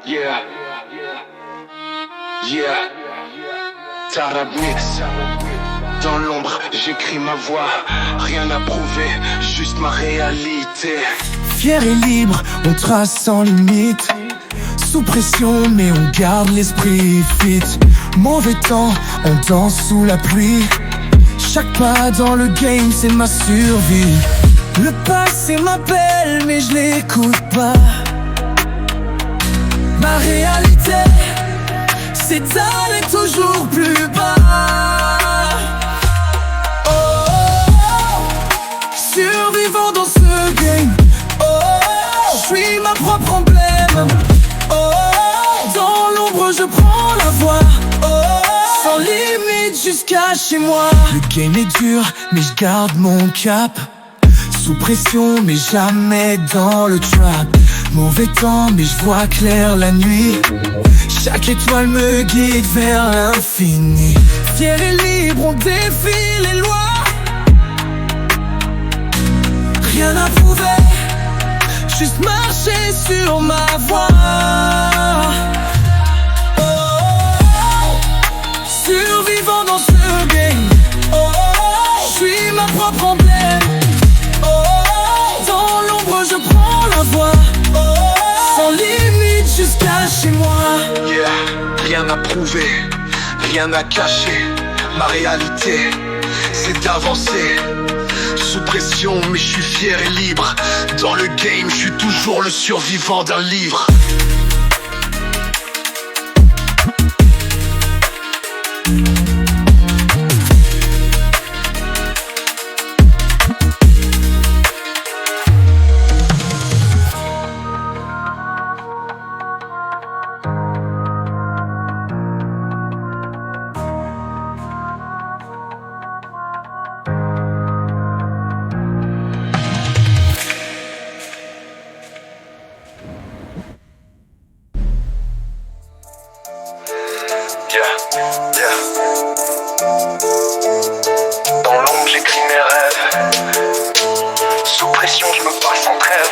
Yeah, yeah, Tarab Mix. Dans l'ombre, j'écris ma voix. Rien à prouver, juste ma réalité. Fier et libre, on trace sans limite. Sous pression, mais on garde l'esprit fit. Mauvais temps, on danse sous la pluie. Chaque pas dans le game, c'est ma survie. Le passé m'appelle, mais je l'écoute pas. Ma réalité, c'est d'aller toujours plus bas. Oh, oh, oh. Survivant dans ce game. Oh, oh, je suis ma propre emblème. Oh, oh, dans l'ombre je prends la voix. Oh, oh, sans limite jusqu'à chez moi. Le game est dur, mais je garde mon cap. Sous pression, mais jamais dans le trap. Mauvais temps, mais je vois clair la nuit. Chaque étoile me guide vers l'infini. Fier et libre, on défie les lois. Rien à prouver, juste marcher sur ma voie. Oh, oh, oh. Survivant dans ce game. Oh, oh, oh. Je suis ma propre emblème. Oh, oh, dans l'ombre je prends la voix. Oh, sans limite jusqu'à chez moi. Yeah, rien à prouver, rien à cacher. Ma réalité, c'est d'avancer. Sous pression, mais je suis fier et libre. Dans le game, je suis toujours le survivant d'un livre. Dans l'ombre j'écris mes rêves. Sous pression je me bats sans trêve.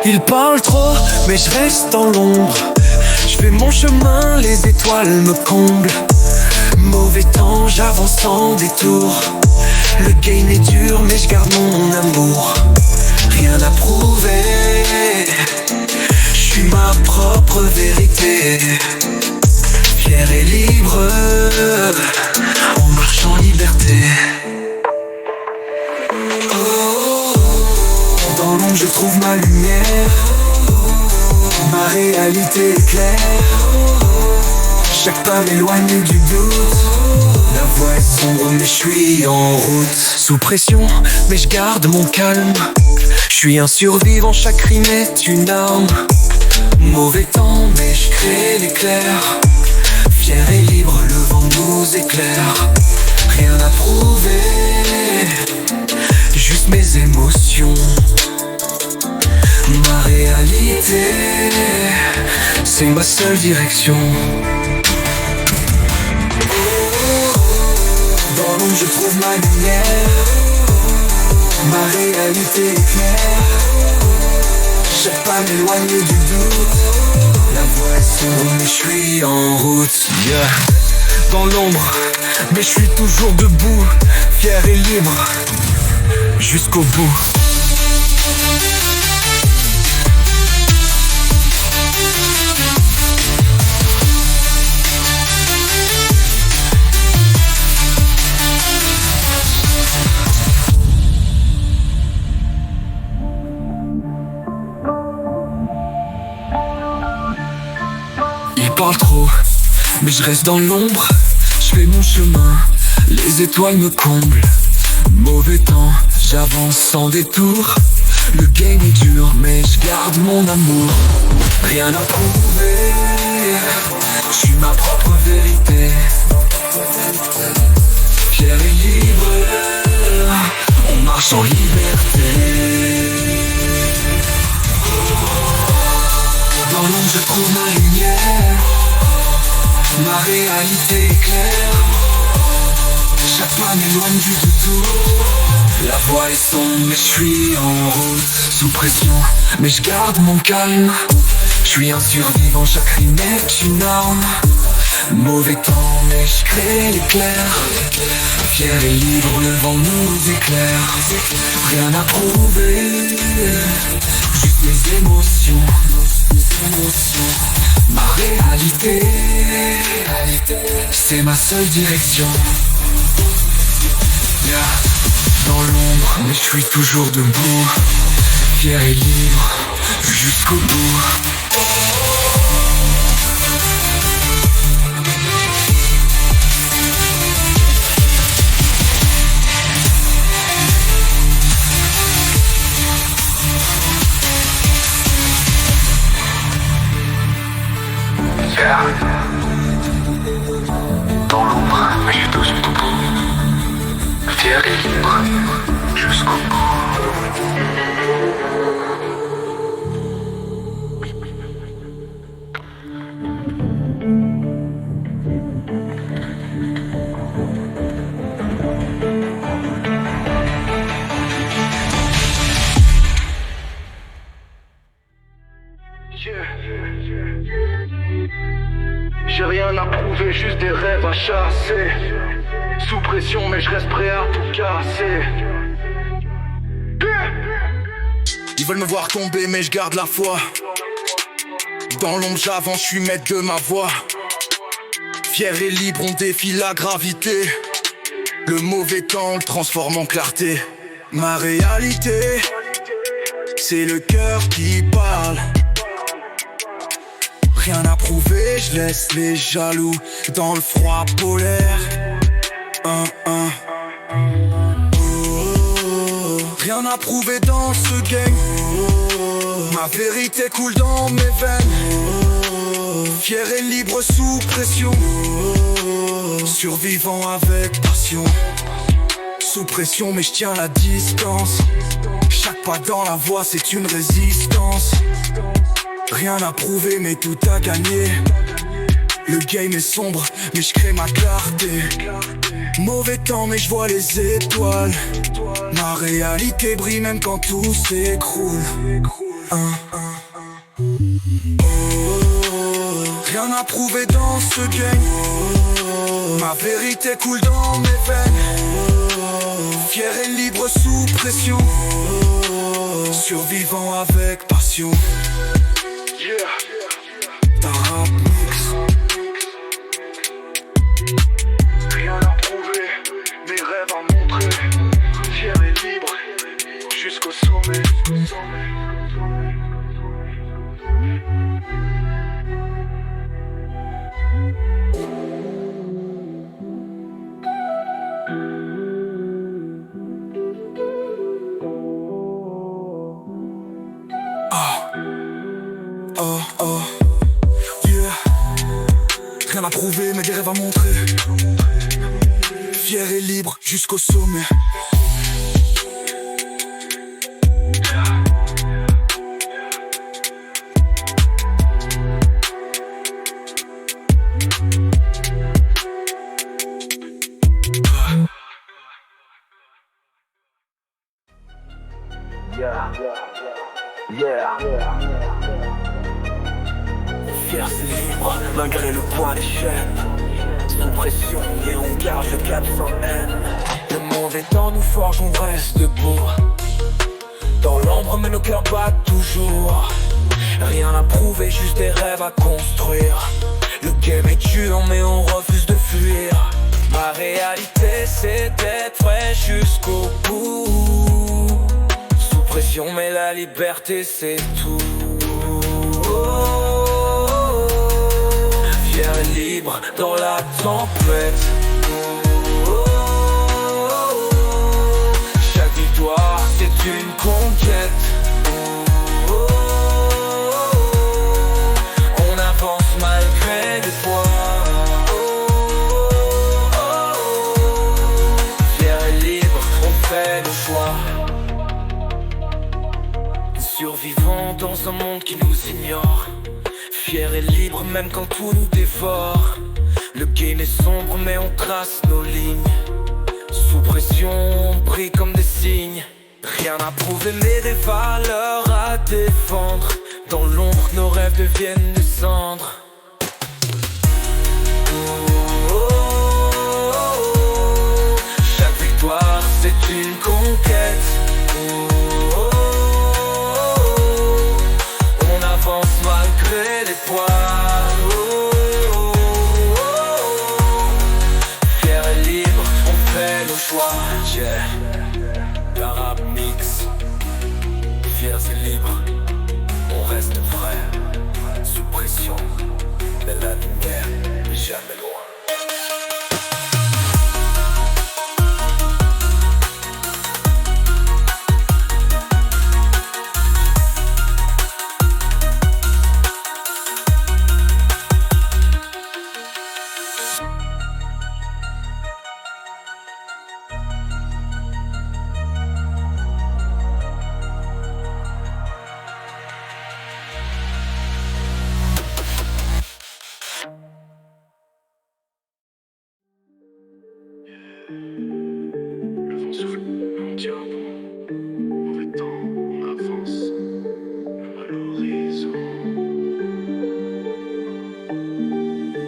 Il parle trop, mais je reste dans l'ombre. Je fais mon chemin, les étoiles me comblent. Mauvais temps, j'avance sans détour. Le gain est dur, mais je garde mon amour. Rien à prouver, je suis ma propre vérité. Fier et libre, on marche en liberté. Oh, dans l'ombre je trouve ma lumière. Ma réalité est claire. Chaque pas m'éloigne du doute. La voie est sombre mais je suis en route. Sous pression mais je garde mon calme. Je suis un survivant, chaque rime est une arme. Mauvais temps mais je crée l'éclair. Fier et libre, le vent nous éclaire. Rien à prouver, juste mes émotions. Ma réalité, c'est ma seule direction. Dans l'ombre je trouve ma lumière. Ma réalité est claire. Chaque pas m'éloigne du doute. La voie est sombre mais je suis en route. Yeah. Dans l'ombre mais je suis toujours debout. Fier et libre jusqu'au bout. Il parle trop, mais je reste dans l'ombre. Je fais mon chemin, les étoiles me comblent. Mauvais temps, j'avance sans détour. Le game est dur, mais je garde mon amour. Rien à prouver, je suis ma propre vérité. Fier et libre, on marche en liberté. Dans l'ombre je trouve ma lumière. Ma réalité est claire. Chaque pas m'éloigne du tout. La voie est sombre mais je suis en route. Sous pression mais je garde mon calme. Je suis un survivant, chaque rime est une arme. Mauvais temps mais je crée l'éclair. Fier et libre, le vent nous éclaire. Rien à prouver, juste mes émotions. Ma réalité, c'est ma seule direction. Dans l'ombre, mais je suis toujours debout. Fier et libre, jusqu'au bout. Dans l'ombre, mais je suis toujours debout. Fier et libre, jusqu'au bout. J'ai rien à prouver, juste des rêves à chasser. Sous pression mais je reste prêt à tout casser. Ils veulent me voir tomber mais je garde la foi. Dans l'ombre j'avance, je suis maître de ma voix. Fier et libre, on défie la gravité. Le mauvais temps, on le transforme en clarté. Ma réalité, c'est le cœur qui parle. Rien à prouver, je laisse les jaloux dans le froid polaire. Oh. Rien à prouver dans ce game. Ma vérité coule dans mes veines. Fier et libre sous pression. Survivant avec passion. Sous pression mais je tiens la distance. Chaque pas dans la voie c'est une résistance. Rien à prouver mais tout à gagner. Le game est sombre mais je crée ma clarté. Mauvais temps mais je vois les étoiles. Ma réalité brille même quand tout s'écroule. Rien à prouver dans ce game. Ma vérité coule dans mes veines. Fier et libre sous pression. Survivant avec passion. Ta rap mix. Rien à prouver, mes rêves à montrer. Fier et libre, jusqu'au sommet. Rien à prouver mais des rêves à montrer. Fier et libre jusqu'au sommet. Fier c'est libre, malgré le poids des chaînes. Sous pression et on garde le cap sans haine. Le monde est en nous forge, on reste debout. Dans l'ombre mais nos cœurs battent toujours. Rien à prouver, juste des rêves à construire. Le game est dur mais on refuse de fuir. Ma réalité c'est d'être vrai jusqu'au bout. Sous pression mais la liberté c'est tout. Fier et libre dans la tempête. Chaque victoire c'est une conquête. On avance malgré les poids. Fier et libre, on fait le choix. Survivant dans un monde qui nous ignore. Fier et libre même quand tout nous dévore. Le game est sombre mais on trace nos lignes. Sous pression on brille comme des signes. Rien à prouver mais des valeurs à défendre. Dans l'ombre nos rêves rêves deviennent des cendres. Chaque victoire c'est une conquête. On avance malgré les poids. Fier et libre, on fait nos choix. Yeah. Tarab Mix. Fiers et libres, on reste frères. Sous pression, mais la lumière n'est jamais loin. Le vent souffle, on tient bon. Mauvais temps, on avance à l'horizon.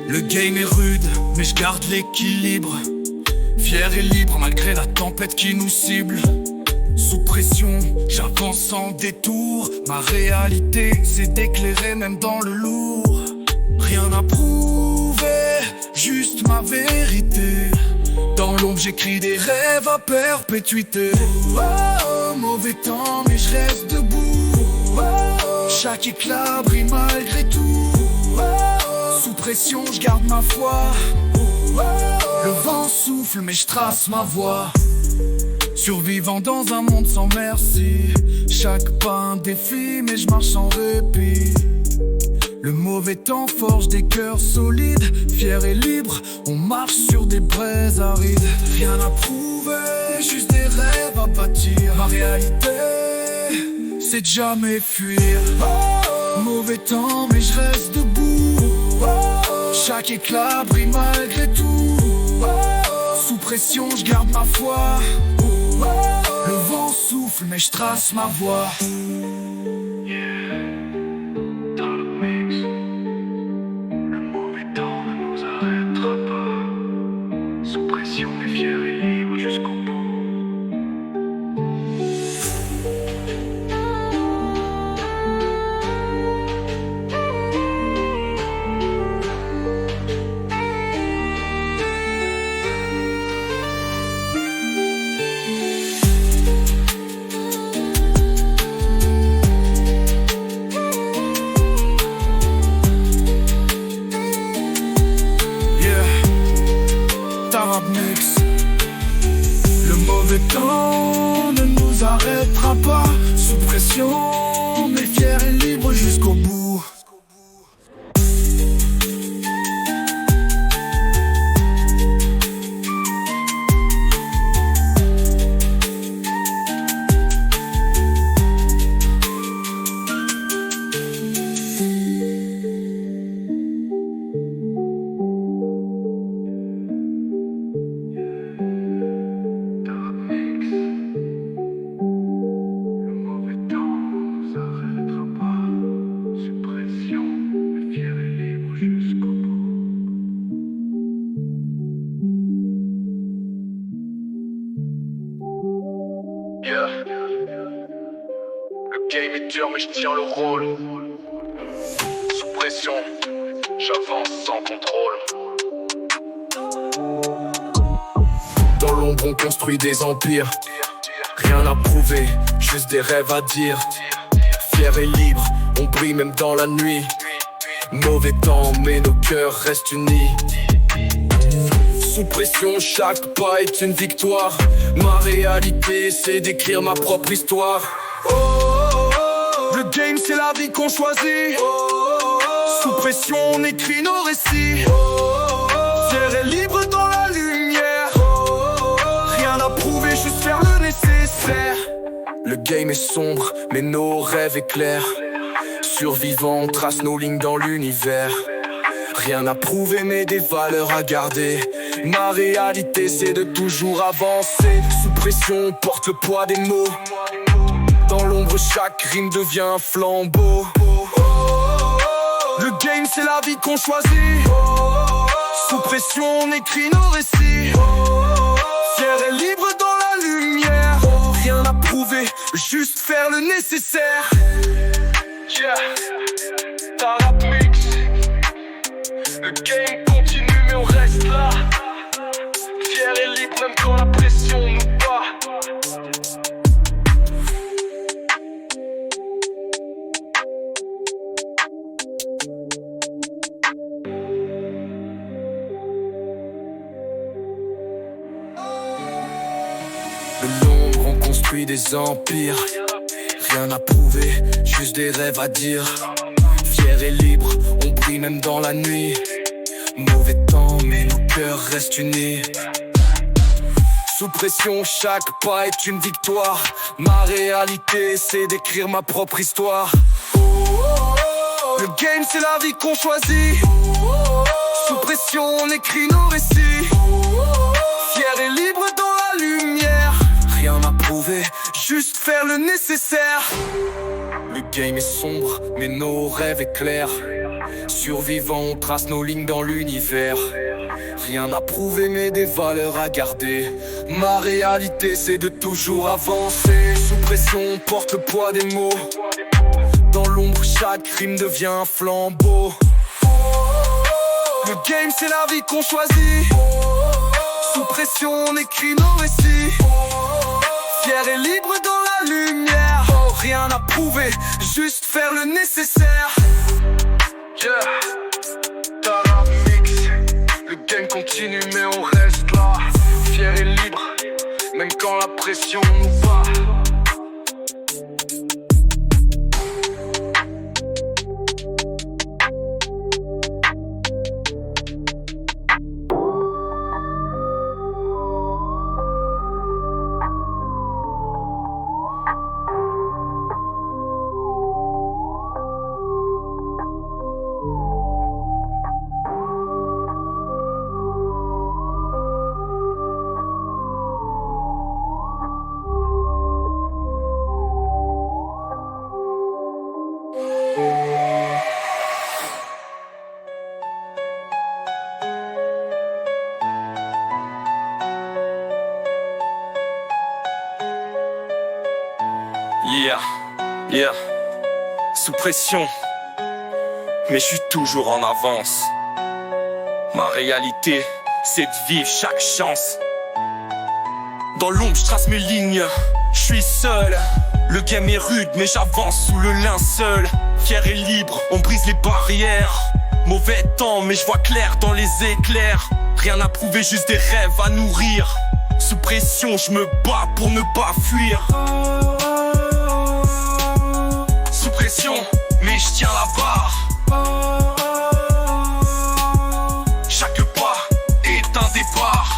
Le game est rude, mais je garde l'équilibre. Fier et libre malgré la tempête qui nous cible. Sous pression, j'avance sans détour. Ma réalité, c'est d'éclairer même dans le lourd. Rien à prouver, juste ma vérité. Dans l'ombre j'écris des rêves à perpétuité. Oh, mauvais temps mais je reste debout. Chaque éclat brille malgré tout. Sous pression je garde ma foi. Le vent souffle mais je trace ma voie. Survivant dans un monde sans merci. Chaque pas un défi mais je marche sans répit. Le mauvais temps forge des cœurs solides. Fiers et libres, on marche sur des braises arides. Rien à prouver, juste des rêves à bâtir. Ma réalité, c'est de jamais fuir. Mauvais temps mais je reste debout. Chaque éclat brille malgré tout. Sous pression je garde ma foi. Le vent souffle mais je trace ma voie. Sous pression, mais fier et libre jusqu'au bout. Tarab Mix. Le mauvais temps ne nous arrêtera pas. Sous pression, mais fier et libre jusqu'au bout. Le game est dur mais je tiens le rôle. Sous pression, j'avance sans contrôle. Dans l'ombre on construit des empires. Rien à prouver, juste des rêves à dire. Fier et libre, on brille même dans la nuit. Mauvais temps mais nos cœurs restent unis. Sous pression, chaque pas est une victoire. Ma réalité, c'est d'écrire ma propre histoire. Le game, c'est la vie qu'on choisit. Sous pression, on écrit nos récits. Fier et libre dans la lumière. Rien à prouver, juste faire le nécessaire. Le game est sombre, mais nos rêves éclairent. Survivants, on trace nos lignes dans l'univers. Rien à prouver mais des valeurs à garder. Ma réalité c'est de toujours avancer. Sous pression on porte le poids des mots. Dans l'ombre chaque rime devient un flambeau. vie qu'on choisit. Sous pression on écrit nos récits. Fier et libre dans la lumière. Rien à prouver, juste faire le nécessaire. Yeah, ta rap mix. Le game continue mais on reste là. Fier et libre même quand la pression nous bat. De l'ombre on construit des empires. Rien à prouver, juste des rêves à dire. Fier et libre, on brille même dans la nuit. Mauvais temps mais nos cœurs restent unis. Sous pression, chaque pas est une victoire. Ma réalité, c'est d'écrire ma propre histoire. Le game, c'est la vie qu'on choisit. Sous pression, on écrit nos récits. Fier et libre dans la lumière. Rien à prouver, juste faire le nécessaire. Le game est sombre, mais nos rêves éclairent. Survivants, on trace nos lignes dans l'univers. Rien à prouver mais des valeurs à garder. Ma réalité c'est de toujours avancer. Sous pression on porte le poids des mots. Dans l'ombre chaque rime devient un flambeau. Le game c'est la vie qu'on choisit. Sous pression on écrit nos récits. Fier et libre dans la lumière. Rien à prouver, juste faire le nécessaire. Yeah, ta rap mix. Le game continue mais on reste là. Fier et libre, même quand la pression nous bat. Yeah, sous pression, mais je suis toujours en avance. Ma réalité, c'est de vivre chaque chance. Dans l'ombre, je trace mes lignes, je suis seul. Le game est rude, mais j'avance sous le linceul. Fier et libre, on brise les barrières. Mauvais temps, mais je vois clair dans les éclairs. Rien à prouver, juste des rêves à nourrir. Sous pression, je me bats pour ne pas fuir. Mais je tiens la barre. Chaque pas est un départ.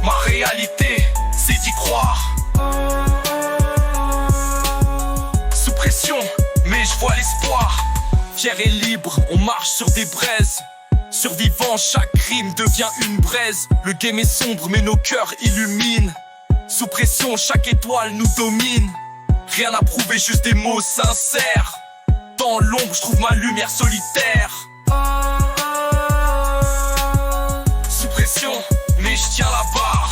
Ma réalité, c'est d'y croire. Sous pression, mais je vois l'espoir. Fier et libre, on marche sur des braises. Survivant, chaque rime devient une braise. Le game est sombre, mais nos cœurs illuminent. Sous pression, chaque étoile nous domine. Rien à prouver, juste des mots sincères. Dans l'ombre, je trouve ma lumière solitaire. Sous pression, mais je tiens la barre.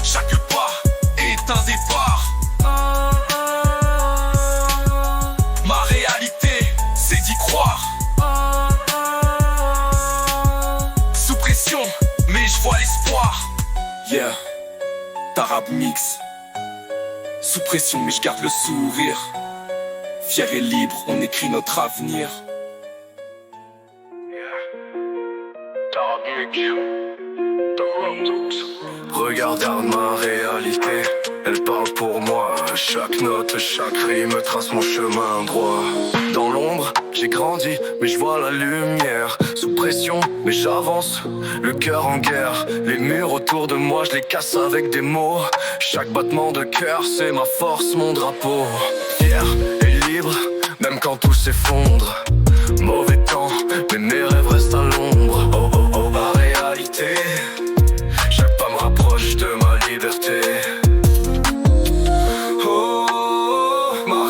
Chaque pas est un départ. Ma réalité, c'est d'y croire. Sous pression, mais je vois l'espoir. Yeah. Ta rap mix. Sous pression mais je garde le sourire. Fier et libre, on écrit notre avenir. Regarde ma réalité, elle parle pour moi. Chaque note, chaque rime trace mon chemin droit. Dans l'ombre, j'ai grandi, mais je vois la lumière. Sous pression, mais j'avance, le cœur en guerre. Les murs autour de moi, je les casse avec des mots. Chaque battement de cœur, c'est ma force, mon drapeau. Fier et libre, même quand tout s'effondre. Mauvais temps, mais mes rêves restent à l'ombre. Oh oh oh, ma réalité. Chaque pas me rapproche de ma liberté. Oh, ma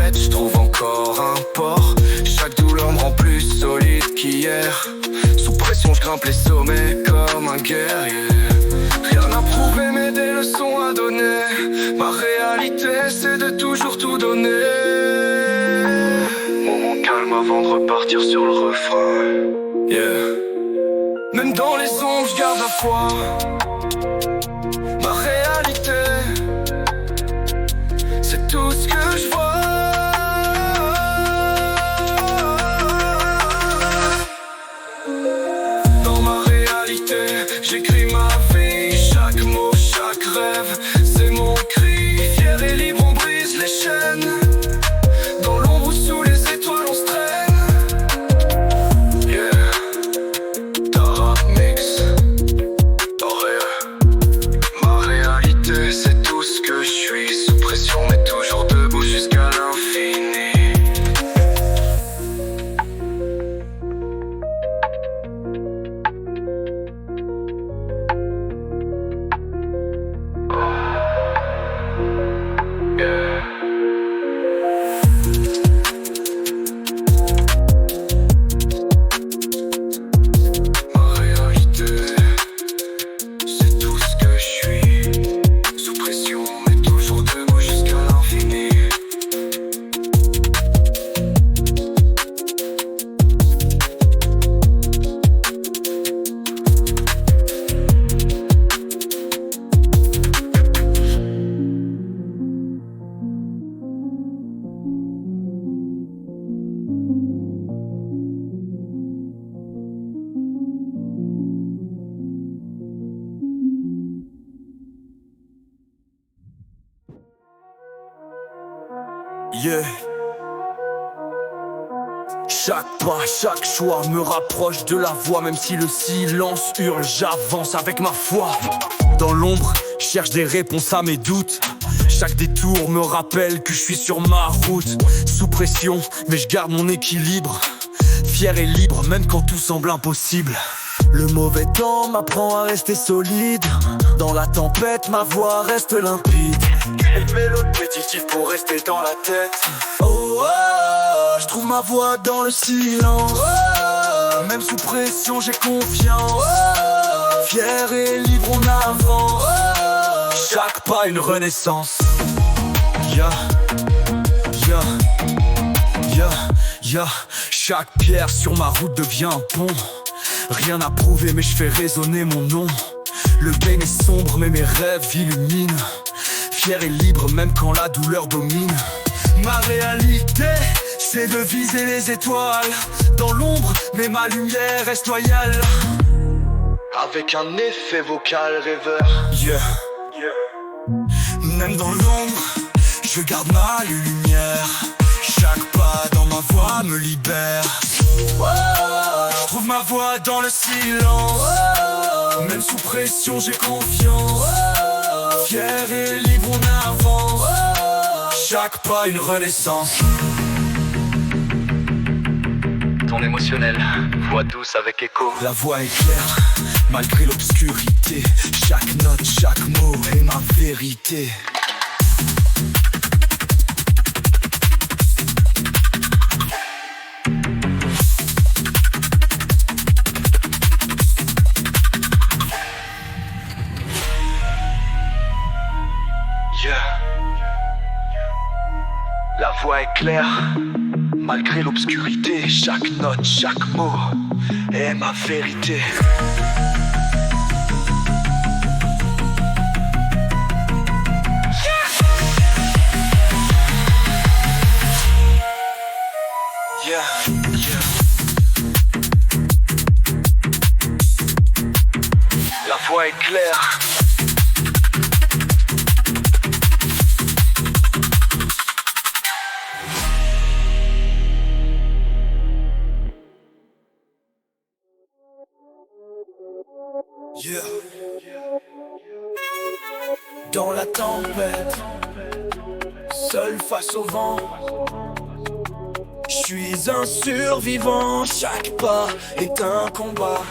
tempête, je trouve encore un port. Chaque douleur me rend plus solide qu'hier. Sous pression, je grimpe les sommets comme un guerrier. Rien à prouver mais des leçons à donner. Ma réalité c'est de toujours tout donner. Moment calme avant de repartir sur le refrain. Yeah. Même dans les ombres, je garde la foi. Ma réalité, c'est tout ce que je vois. Dans ma réalité, j'écris ma vie. Chaque mot, chaque rêve, c'est mon cri. Fier et libre, on brise les chaînes. Dans l'ombre ou sous les étoiles, on se traîne. Yeah. Darab Mix. Ma réalité, c'est tout ce que je suis. Sous pression, mais toujours debout jusqu'à l'infini. Yeah. Ma réalité, c'est tout ce que je suis. Sous pression, mais toujours debout jusqu'à l'infini. Yeah. Chaque pas, chaque choix me rapproche de la voix. Même si le silence hurle, j'avance avec ma foi. Dans l'ombre, je cherche des réponses à mes doutes. Chaque détour me rappelle que je suis sur ma route. Sous pression, mais je garde mon équilibre. Fier et libre, même quand tout semble impossible. Le mauvais temps m'apprend à rester solide. Dans la tempête, ma voix reste limpide. Quelle mélodie répétitive pour rester dans la tête. Oh, oh, oh, je trouve ma voix dans le silence. Oh, même sous pression, j'ai confiance. Oh, fier et libre, on avance. Oh, chaque pas une renaissance. Yeah, yeah, yeah, yeah. Chaque pierre sur ma route devient un pont. Rien à prouver mais je fais résonner mon nom. Le bain est sombre mais mes rêves illuminent. Fier et libre même quand la douleur domine. Ma réalité c'est de viser les étoiles. Dans l'ombre mais ma lumière reste loyale. Avec un effet vocal rêveur. Yeah, yeah. Même dans l'ombre je garde ma lumière. Chaque pas dans ma voix me libère. Je trouve ma voix dans le silence. Même sous pression j'ai confiance. Fier et libre on avance. Chaque pas une renaissance. Ton émotionnel, voix douce avec écho. La voix est claire, malgré l'obscurité. Chaque note, chaque mot est ma vérité. La voix est claire, malgré l'obscurité. Chaque note, chaque mot est ma vérité. Yeah, yeah. La voix est claire. Yeah. Dans la tempête, seul face au vent, je suis un survivant. Chaque pas est un combat.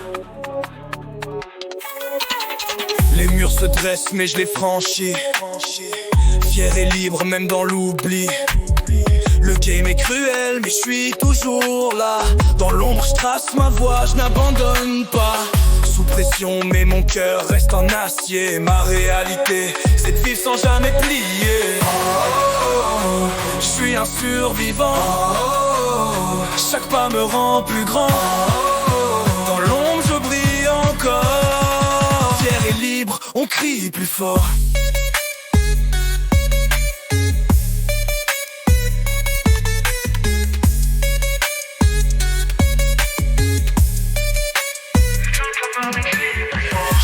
Les murs se dressent mais je les franchis. Fier et libre même dans l'oubli. Le game est cruel, mais je suis toujours là. Dans l'ombre, je trace ma voie, je n'abandonne pas. Sous pression, mais mon cœur reste en acier. Ma réalité, c'est de vivre sans jamais plier. Je suis un survivant. Chaque pas me rend plus grand. Dans l'ombre, je brille encore. Fier et libre, on crie plus fort.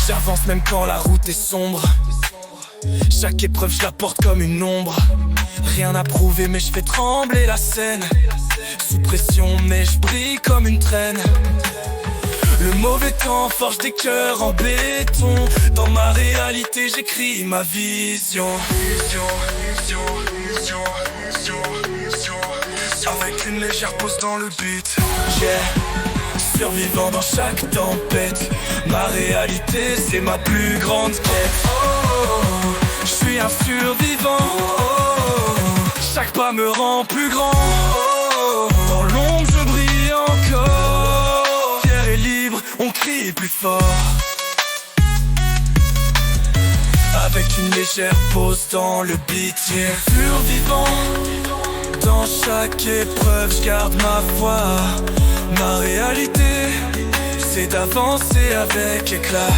J'avance même quand la route est sombre. Chaque épreuve je la porte comme une ombre. Rien à prouver mais je fais trembler la scène. Sous pression mais je brille comme une traîne. Le mauvais temps forge des cœurs en béton. Dans ma réalité j'écris ma vision. Avec une légère pause dans le beat. Survivant dans chaque tempête. Ma réalité c'est ma plus grande quête. Je suis un survivant. Chaque pas me rend plus grand. Dans l'ombre je brille encore. Fier et libre, on crie plus fort. Avec une légère pause dans le beat. Survivant. Dans chaque épreuve je garde ma foi. Ma réalité, c'est d'avancer avec éclat.